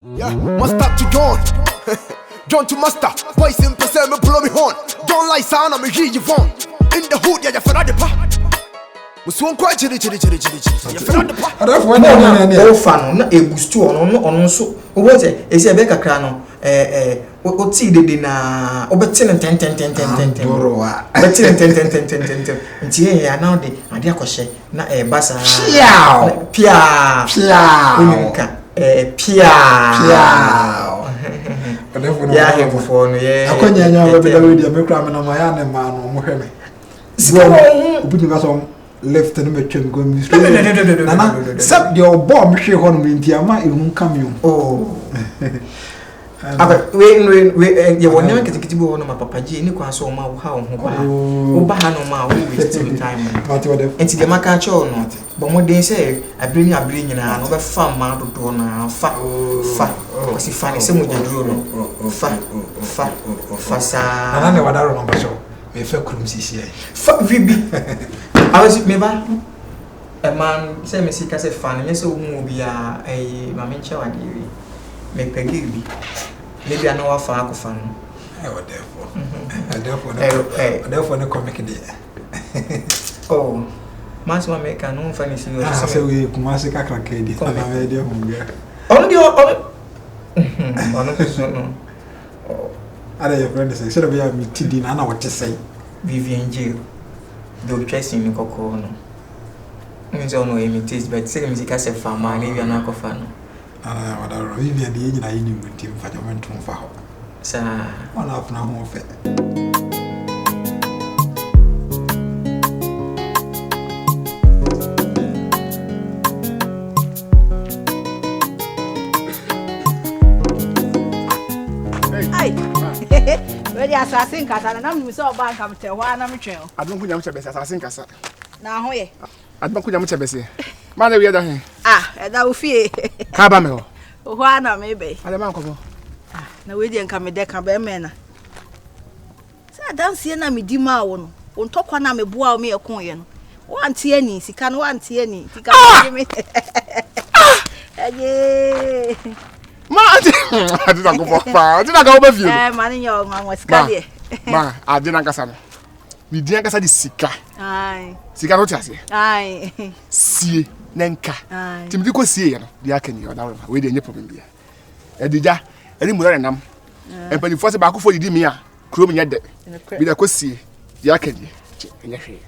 Yeah, master to John. John to master. Boys in person, me blow me horn. Don't lie, son, I'm a hear you phone. In the hood, yeah, you're for the pa. We swung quite chilly. You're for the pa. I don't want to fan, not a boost on so. What is a Becca crano? What see the dinner? Over 10 and 10. But 10. And here, now the idea question, not a bassa. Pia. Pia. Yeah, here before, yeah. I couldn't know the Beckham and my man or Mohammed. So, left and make him go. Except your bomb, she won't be in Tiama, it won't come you. Oh, wait, you were never getting to go on my papa G. You can't so much how Bahano, we still time. And to the Macacho or not. But what they say, I bring in another farm out of Dona, fat, was he funny? Some would do fat, I don't know what I remember. So, we felt clumsy. Fat Vibi. I was never a man, say, Missy Cassette fan, yes, so be a Mamincha and make Peggy. Maybe I know a far fan. I would therefore, no comic day. Oh. Masma make a non funny so we Kumasika Crackady. Only no. Other your friends say, should have been Tidin, I know what to say. Vivian Jail. They'll dress in Coco. Means all no imitate, but say music as a farmer, maybe an alcohol. Ah, what a Vivian the agent I knew with him for the went to Faho. Sir, one up now more fair. Ready assassin kasa na nam so ba nka mte ho ana mtwe. Adon kunya mche bese assassin kasa. Na ho ye. Adon kunya mche bese. Ma na wi da he. E da wo fie. Ka ba me ho. Ho ana me be. Ale man ko bo. Na we di nka me de ka ba me na. Sa danse na me di ma wo no. Wo ntokwa na me boa wo me ekon ye no. Wo ante ani sika no wo ante ani. Sika me. Aye. Ma adi na go for pa. Adi na go be fie. Mani nyo nwa sika de. Ma adi na kasa no. Mi di kasa di sika. Ai. Sika no tiase. Ai. Sie nenka. Ai. Timi di ko sie ye no. Di akani o da we de nye problem bia. Edija, eni mu na nam. Empani fo se ba ko fo di mi a. Kro mi nye de. Bi da ko sie. Di akani. Enye hwe.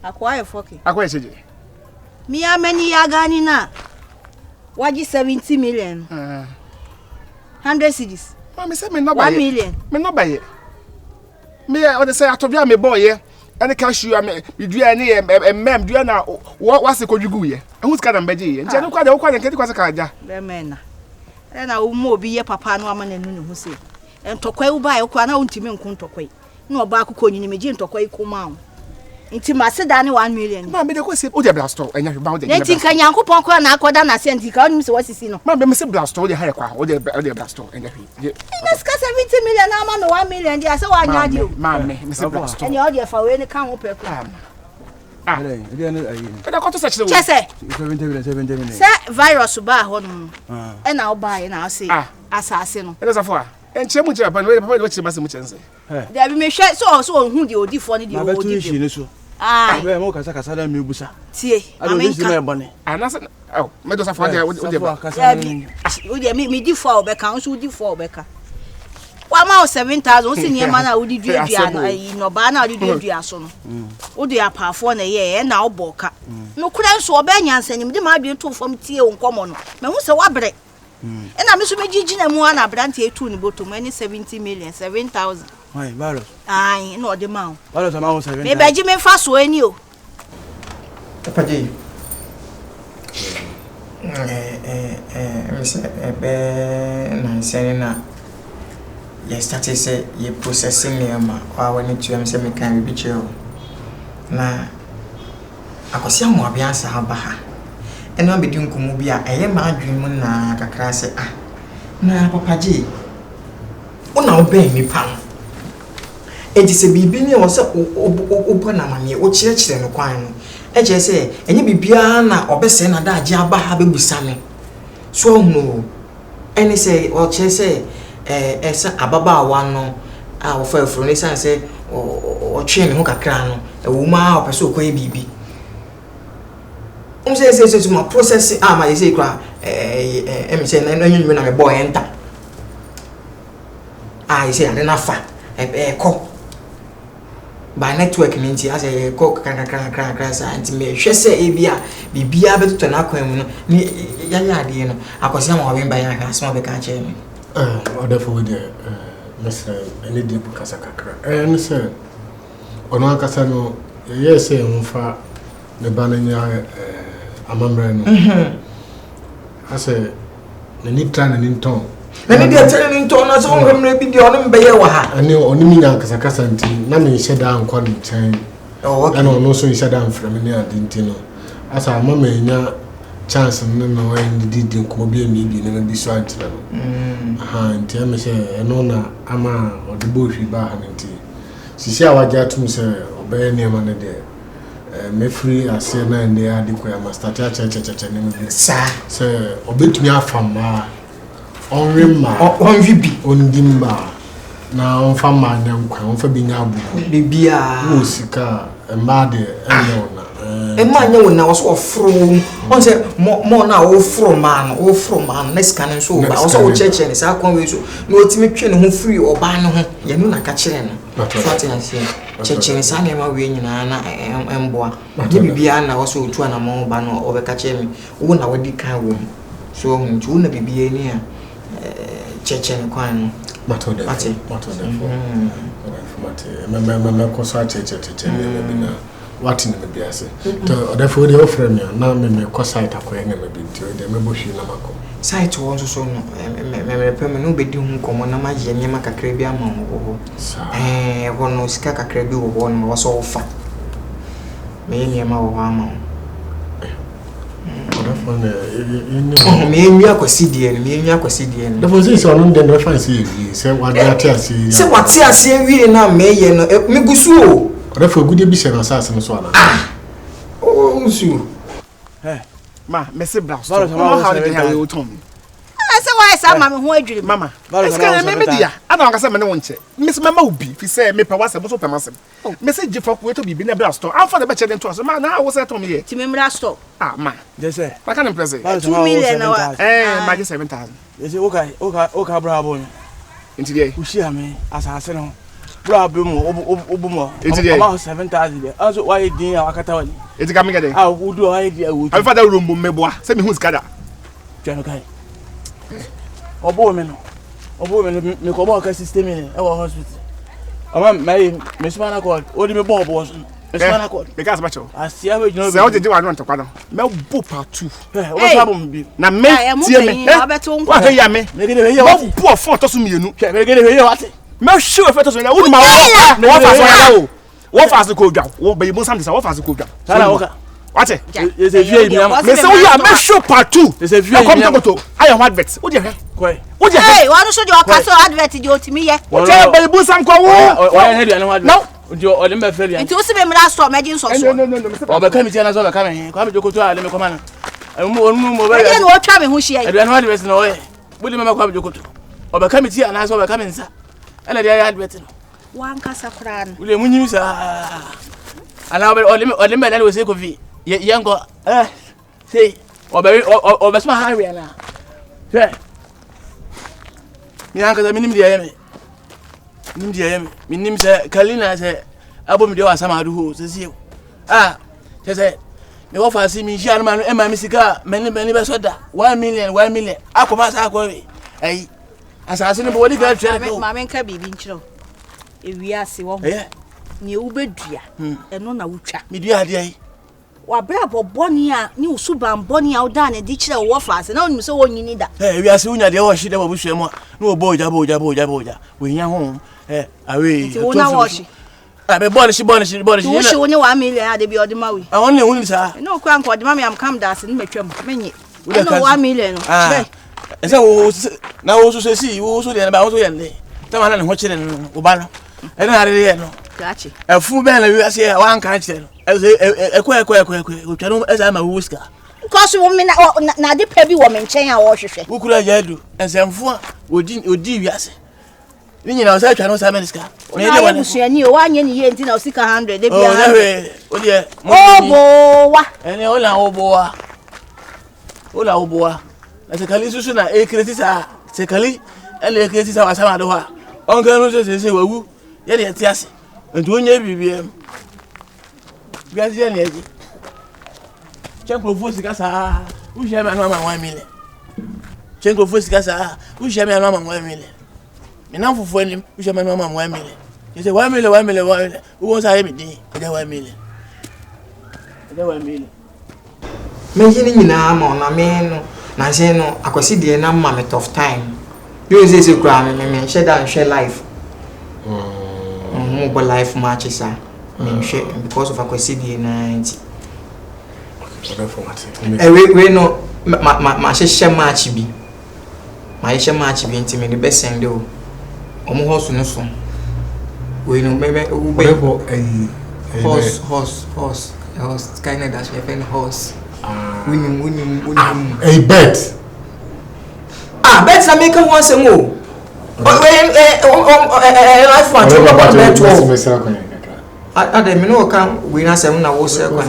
Akwa ye foki. Akwa ye cheje. Mi amani ya gani na. Waji 70 million. 100 cedis. Ma me say me no buy 1 million. Me no buy. Me o de say atobia me boy ye. Any cash you me dua ni mem dua na what se kodwugu ye. Ehun sika na mbeje ye. Nti no kwa de wo kwa de nkedi kwa se ka aja. Be mena. Na wo mo obi ye papa no ama nanu ne ho se. Entokwa wo ba ye kwa na wontimi nko ntokwa. Na oba akukọ nyini meje ntokwa ikoma wo. Nti ma se da ne 1 million. Ma me de ko se o de blasto enya hwe ba o de. Nti kan yankopon kwa na akoda na se nti ka onimi se wasisi no. Ma me se blasto o de ha kwa o de blasto enya hwe. This ka 70 million na ama me 1 million dia se wa nya dio. Ma me se blasto. Enya o de fa we ne kan wo pe ko. Da ko to se chire wo. Chese. 70 million. Se virus ba ho no. E na o ba ye na o se asase no. E da safo a. Enche mu jira pa no papa de chire ba se mu chense. There be me hwe so hu de odifo ne de odi. Ah, we mo kasa na me busa. Tie. Amenka. Anasa oh, me do safo de o de ba. O de me di fo obeka, so di fo obeka. Wa ma 7,000 o si ne ma na o di dua no no ba na o di dua so no. O de apafo na ye na o boka. No kura nso oba nyansanim de ma adwe to fam tie o nkomo no. Me hu se wa bre. E na me so megigi na mu ana brante etu ni botom ani 70 million 7,000. Ai, baro. Ai, no de ma. Baro ta ma 7,000. Me beji me fa so ani o. Papa J. Me say na say na ye start say ye processing nema wa wani tu am say me kan bi cheo. Na akosia mo abia sa ha ba ha. Eno be di nkumu bi a eye ma adwen mu na kakra say na Papa J. Ona oben mi pa. Eji se bibi ni wo se obo na mane wo kire no kwan no eje se enye bibia na obese na da age aba ha bebusa me so hunu any say or say ababa no our for instance say or train who kakra no a woman or person ko bibi say to my process my say kra say na nyu na me boy enter say I na fa ko by network means as a cook can say anti me say ebia bibia beto na kwan mu ni yanya de no akosia ma oben ba ya ka asma be ka che me order for the Mr. any deep Casacacra. And sir, on one casano, yes, fa the banana amambrano. I say, the need trying in tone. And they are telling in tone as all maybe the on Bayawa. I knew only me now Casacasanti, none shut down calling time. Oh, and also shut down from near Dintino. As our mamma in chance and no one did in Kobe maybe never be so until. And tell me, say, and honor Ama or the bush we bar and tea. She said, I got to say, obey any man there. Me free as say, and they are the queer master church and sir, obey me a from on Rimma, on Vibi, on Dimba. Now on Fama, on for being a bibia, Musika, and Badi, and a man now was all from on say more now from man next can so but also church and sa kon we so no timi twe ne ho free oba ne ho ye no na ka kire no so ati say church ne sa ne ma we nyina na emboa de bibia na wo so otu na mo ba no obeka kire me wo na wodi kan wo so ntu na bibia ni a church ne kwan no matode me ko so church me na what in the biase to therefore the offer me na me ko site akoye na me binti de me bohwi na mako site won so no me pem no bedi hu komo na maje nyema kakra bi ama wo wono sika kakra bi wo no wo so fa me nyema wo ama me nwi akwasidi en me nwi akwasidi en the position on the no fancy say what that ase say what ase wie na me ye no me gusu Refu good be share asase no so ana. Oh, sure. Ma, me se bra. So how dey dey o ton. I say why say mama ho adwiri. Mama, eske me dia. Ada wanka say me ne wonche. Me se mama obi fi say me pe wase bo so pe masem. Me se jifa ko eto bibi na bra store. Am for the be chere nto so ma na wo say to me here. Ti me bra store. Ah, ma. Dey say. Ma kan impress. 2 million na wa. Ma get 7,000. Dey say okay bra bo. Inti dey. Ushia me asase no. Bra be mo obumo. About 7,000 there. Also why din akata wani. Eti ka me get dey. Ah, udu why dey awu. I father room bo meboa. Say me hu skada. Twa no kai. Obo me me ko ba ka system ni e wo hospital. Ama me sma na ko. Odi me bo bo so. Me sma na ko. Me ka sma cho. Asia we jino. Say o jeje wa no ntokwa no. Me bo part 2. O ba sa bo mbi. Na me tie me. Wa he ya me. Me gede he ya wati. Bo fon to so mienu. Me gede he ya wati. Me show effect so na wo ma wo fa so ya wo. Wo fa so ko dwa. Wo be mo sam dis wo fa so ko dwa. Sala wo ka. What? Is a vieux mi. Me say we are make sure part 2. Is a vieux mi. Come to I am advert. Wo dey he? Koi. Wo dey he? Hey, wanu so dey okaso advert dey otimi ye. Wo dey be mo sam ko wo. Wo ya he dey anu advert. No. Odi o dem be fe dey. Nti o se be mra store meji nso so. No. O be kam ti na so be kam he. Kwa me jokoto a le me koma na. Mo be. Ade no o twa me ho hia. Ade anu advert na o ye. Budi me kwa me jokoto. O be kam ti ana so be kam nsa. Ele dey advert no. Wan kasa kra no. Ule munyi sa. Ana o le me na we say ko vi. Yango say o sma highway na say mi anka minim dia yeme minim say kalina say abom dia wasama adu ho say say me wo fa si mi ji anuma no e ma mi sika meni be soda 1 million akoma sa akwa we ai asase ni bo di ga twa ko ma men ka bibi nchiro ewiase wo ni u bedua eno na wutwa mi dua dia yi wa bra boboni a ni usuban boni a oda na di kire wo fa ase na onimi so wonyini da wi ase unya de wo hye de babu suemu na obo oja we nya ho awe ti wona wo hye be bonish wo hye woni 1 million ade bi ode ma we a won ne woni sa no kwa nko ode ma me am kam da ase ni metwam menye no 1 million no ese wo na wo so si wo so de na ba wo so ye ne tama na ne ho kire no wo ba no e na re ye no gachi afu be na wi ase wa an kan kire no ekwe o twano eza ma wuska Cause woman na de pa bi wo me nchen a wo hwehwe. Ukura yadu ensemfo a odi wiase. Ni nyina o sa twa no sa meniska. Me ne wona suani o wa nye ni ye nti na o sika 100 de bia. Oh, na o de. Obowa. Ene o la obowa. O la obowa. Na se kali susu na e kreti sa. Se kali ele kreti sa wa sama do ha. On kan no se wawu. Ye de ti ase. Nti onye bibiem. Bia se ne eji. Chenko fo sika sa. U je me no ma 1 million. Chenko fo sika sa. U je me no ma 1 million. Me na fofo anim, u je me no ma 1 million. You say 1 million. Who wants to me din? E dey 1 million. E dey 1 million. Me yini nyina ma na me no. Na se no akwasi de na ma me tough time. You say kura me share down share life. Mo life matches ah. Me share because of akwasi de na nti. We no ma share match bi. Ma share match bi nti me the best send o. Omo house no so. We no me horse kind of dash we horse. Win. A bet. Bet na make one sem o. Life one bet. Ade me no kan we na sem na wo se kwan.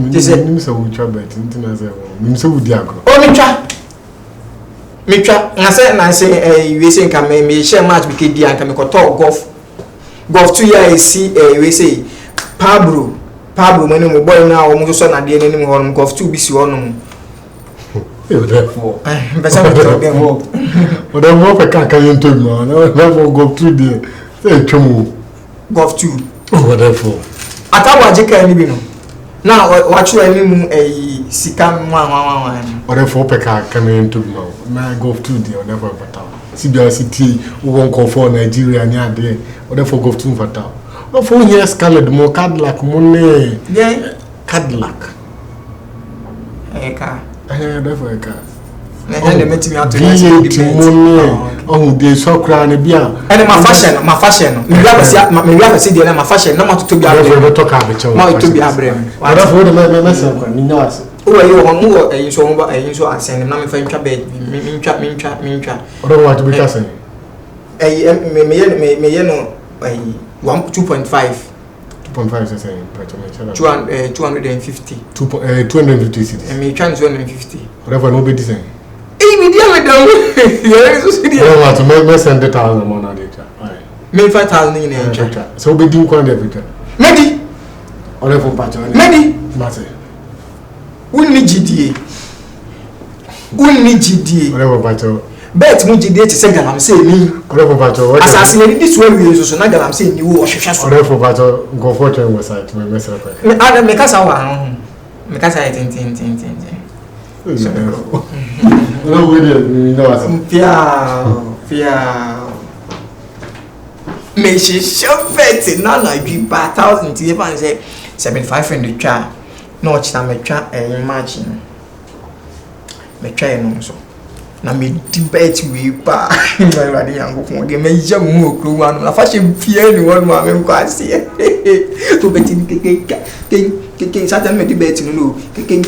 This is nim so we try bet ntina say nim so we di agro. O me twa na say we say nka me share match bi ke di anka me ko talk golf 2 years see we say Pablo money mo boy na o mo so na de ni mo hon golf 2 bi si hono. Therefore Besa me talk dem o. O dem mo pe kan yin to mo na for golf 2 there say twemu golf 2 therefore atawa je kan ni bi no na wa chura ni mu sika wa o therefore pe kan yin to mo na golf 2 there o therefore better CBR City won call for Nigeria ni ade o therefore golf 2 better no for years colored mo Cadillac mo ne Cadillac eka therefore eka na hele metimi ato ya oh de so kra ne bia ene ma fashion me bia basi de na ma fashion na ma to bia abre we talk about you ma to bia abre wa therefore de me say kwa ni nyawase o wa yo won wo so mo ba so Asem na me fa ntwa bed me ntwa o do wa to be kasen me ye no 2.5 say but me 250 250 cities me try 250 whatever no be the same me dia me down yeah so see no what me send 1,000 more na data me 5,000 in encha so be din kwa every medi ore for patch medi mate unni gda ore for patch bet mu gda ti se galam se ni ore for patch assassin ni this way we so na galam se ni wo hwehwe so ore for patch go for train website me message me ada me kasa wa me kasa tin no we dey no as Pia me she bet na dwi ba 1,000 ti fan say 7,500 twa no chita me twa match me twa no so na me di bet we pa my body yango ko de me yam mu okro wa no na fa she pia ni won ma me ko ase to bet ni ke satan me di bet no ping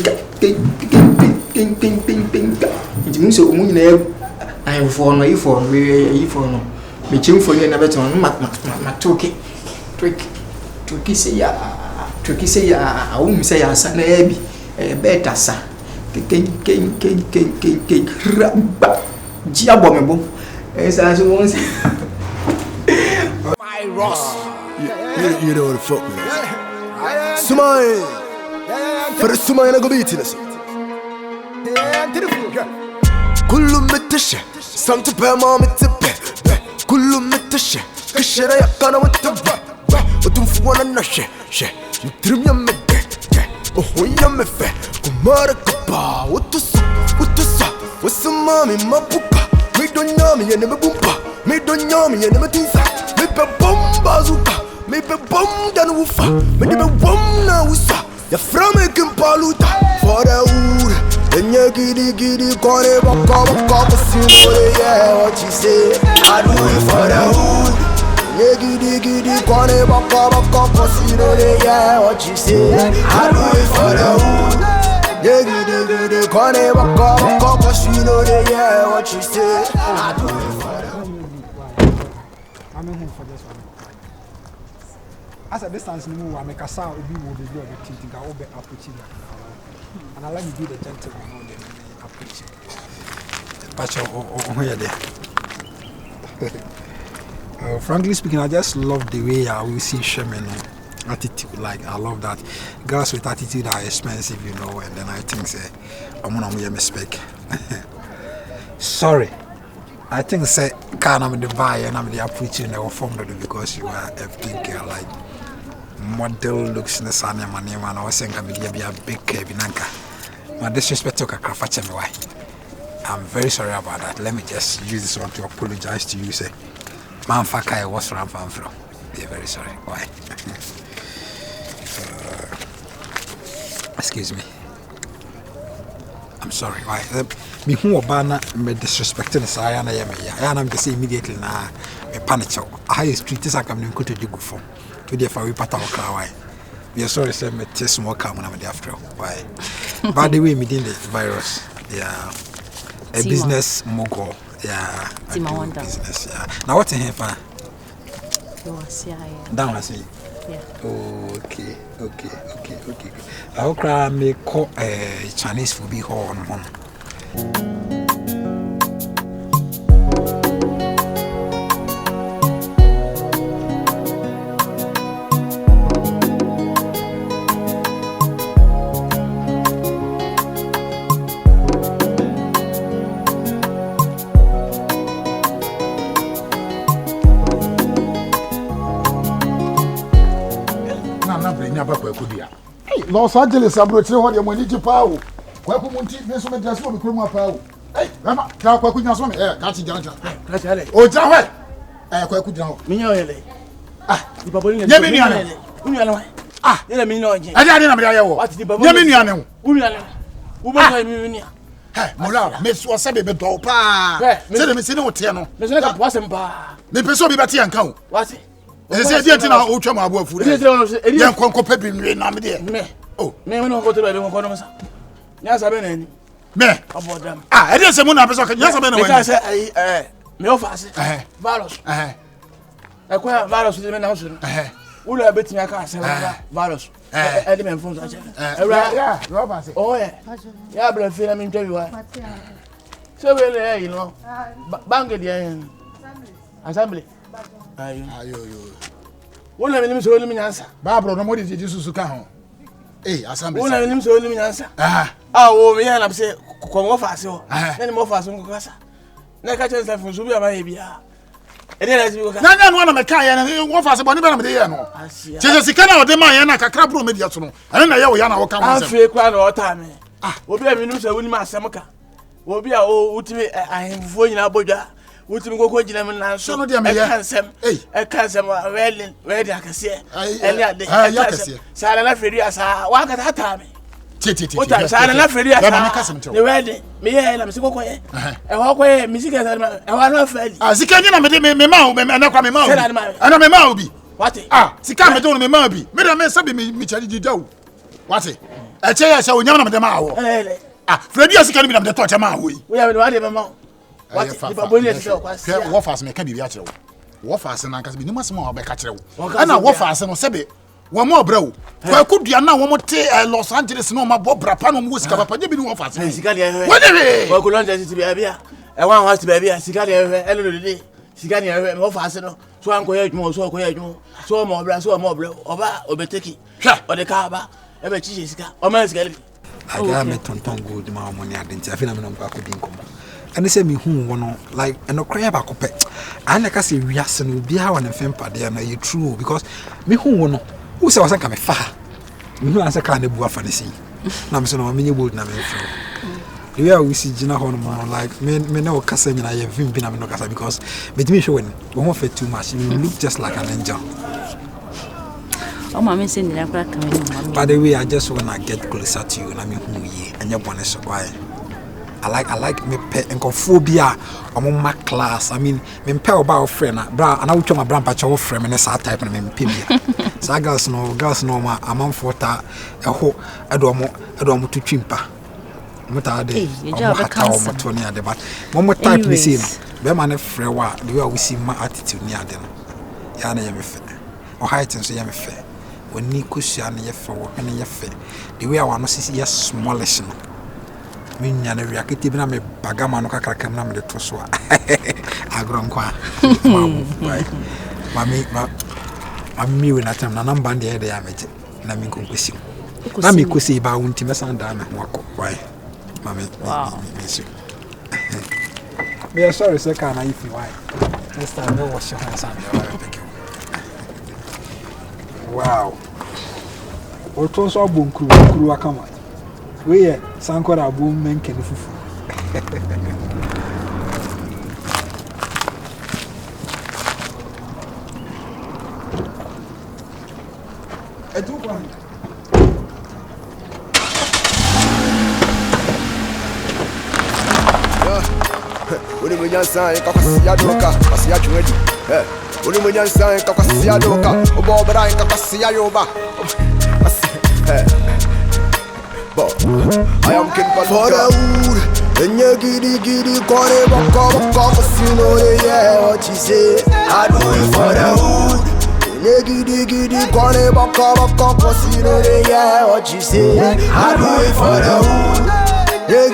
nti mu so mu nyina ai for no me chim for ni na bet no ma toki say ya awu mi say ya sa na bi beta sa ke raba ji abo me bo esa so won virus you know what the fuck man smile for the smile go beat it كله متشة سمت بما متبه كله متشة كشرة يقنا وتبه وتنفوانا نشة شة نترم يمده وهو يمفه كمارك كبا وتصا والسمامي ما بوكا ميدون يامي ينمي بومبا ميدون يامي ينمي تنسا ميبا بومبا زوكا ميبا بوم دانوفا ميبا بوم ناوسا يفرامي كمبالوتا فاراور Enya gidi kore baka pussy yeah what you say I do it for the hood. Enya gidi kore baka pussy yeah what you say I do it for the hood. Yeah, good, call it walk, cause you know they hear what you say. I do it for them. I'm in for this one. As a distance, no more, I make a sound of you will be your teaching. I will be approaching you. And I let you be the gentleman on the approaching. But you're there. Frankly speaking, I just love the way I will see Sherman attitude. Like, I love that. Girls with attitude are expensive, you know, and then I think, say, I'm going to mistake. Sorry. I think, say, can I'm the buyer and I'm the approaching the form because you are everything girl, like. Model looks in the sun and my name and I was saying I'm a big binanka. My disrespect to Kakrafacha. I'm very sorry about that. Let me just use this one to apologize to you. Say, man, Fakai was from Fanfro. Be very sorry. Why? Excuse me. I'm sorry. Why? Me who Obana me disrespecting the Sayana Yamia. I am to say immediately now. Me panic. I street is I come to go to for. We part our car. We are sorry, sir. Me test more come when I'm after. Why? By the way, me did the virus. Yeah, a business mogul. Yeah, business. Yeah. Now what's in here for? Down, I see. Yeah. Okay. I will cry me call Chinese food be home. Los Angeles, I'm not sure what you're going to power. Quakumunti, this one just want to come up. Hey, Rama, Quakunas one, that's a judge. Oh, Jawa, Quakujan. Minole. Ah, the Babylonian. Ah, let me know. I didn't know what's the Babylonian. Unia. Hey, Mola, Miss was a baby dopa. Tell me, see no Tiano. Mr. Wasn't bar. The person be Batian count. What's it? They say, dear Tina, Uchama, work for the young Conco Pepin, Namide. Oh, may we not go to the economist? Yes, I've been in. Me, about them. Ah, it is a moon episode. Yes, I've been away. I say, me offers, Valos. I quite Valos with the men house. Will I bet me I can't say Valos? Element from such a Robert. Oh, yeah, but I'm in tell you why. So, well, you know, bang again. Assembly. Wọ́n lẹ́mí ní mi sọ olúmi nyansa. Báàbùrọ̀ náà mo di Jésù sùkà hàn. Assembly. Wọ́n lẹ́mí ní mi sọ olúmi nyansa. Wo mi yẹn na sẹ́ kọ̀ wọ́n fà sí ọ. Ẹni mo fà sí nkọ́ kásá. Ní ẹ̀ka kyẹ́nsì fún sùn bí àmà yẹ bi ya. Ẹni ẹ̀rẹ́ ti bí kọ́ ká. N'anyà ni wọn na mẹka yẹn ni wọ́n fà sí bọ̀ níbẹ̀ na mi de yẹ no. Kyesẹ sika náà ọdẹ máa yẹn na kakra buro mi di ẹtù no. Ẹni na yẹ wò yẹn na wọ́n ká wọn sẹ́m. Afei kura na ọ̀tá mi. Obi a mi nù sẹ́ wọ́n ni ma asẹ́m ka. Obi a o ti mi ahemfuo nyinaa bọ́dwa. Wotimi koko gina me nan so e kansem wele akase ele ade sala na feri asa wa ka tata me titi ota sala na feri asa ne wele me ye na me koko ye e ho ko ye misika sa e wa na feli sika ni na me ma o me na kwa me ma o ana me ma o bi wate sika me do me ma bi me da me sabi me chari dida o wate e che ya sa onyam na me ma wo Freddy sika ni me na me to cha ma wo yi we ya me wade me ma what the Babylonian is what fast me can be actually. What fast and Ankas be no more back at you. And I what fast and Sebe. One more bro. For could you now one more Los Angeles no my Bob Rapano Musca, but you be one fast. What could learn to be a beer? I want us to be a cigar every day. Cigar more fast, so I'm going more, so more brass, so more bro, or be taking or the car, every cheese, or man's gallery. I got me tonton good money. I didn't feel I'm not going to and they say me who one like and no cry about pet. And like I say, we are sending be how an fempa there, and you true because me who one who says I come far. Me who answer kind of boy for the sea. I'm so no mini boat na me feel. The way we see Gina Hormone like me no Cassan and I have been no Cassa because but me showing we won't fit too much. You look just like an angel. Oh, mommy saying that I'm coming. By the way, I just wanna get closer to you and I mean who ye and your bonus why. I like me pet and phobia among my class. I mean, me pet about friend, bra, and I would tell my brand patch of friend and a type and me pibia. So girls know my amount for that a whole adomo to chimpa. Mutade, Tony at the back. One type me see, Beman frewa, the way we see my attitude near them. Yana yam fair, or height and say yam fair. When Nico Shan ye for and ye fair, the way I want to see yes smallish. Minya na reakiti bina me bagama no kakra kamna me de to so a agronkwa mami we na tam na namba de ya meje na mi konkwesi na mi kosi ba wonti mesan da na wako why mami me me sorry say can I if why next time no wash your hands and wow o to so bonkuru akama we sankora boom men kene fufu etu kwa Uni mwenye sai kakasi ya doka kasi ya chwedi uni mwenye sai kakasi ya doka obo bra kakasi ya yoba I am king for the wood. And you giddy, corner, walk, you know, yeah, what you say. I do it for the wood. And you giddy, corner, walk, you know, yeah, what you say. I do it for the wood. You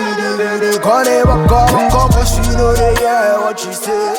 giddy, corner, walk, you know, yeah, what you say.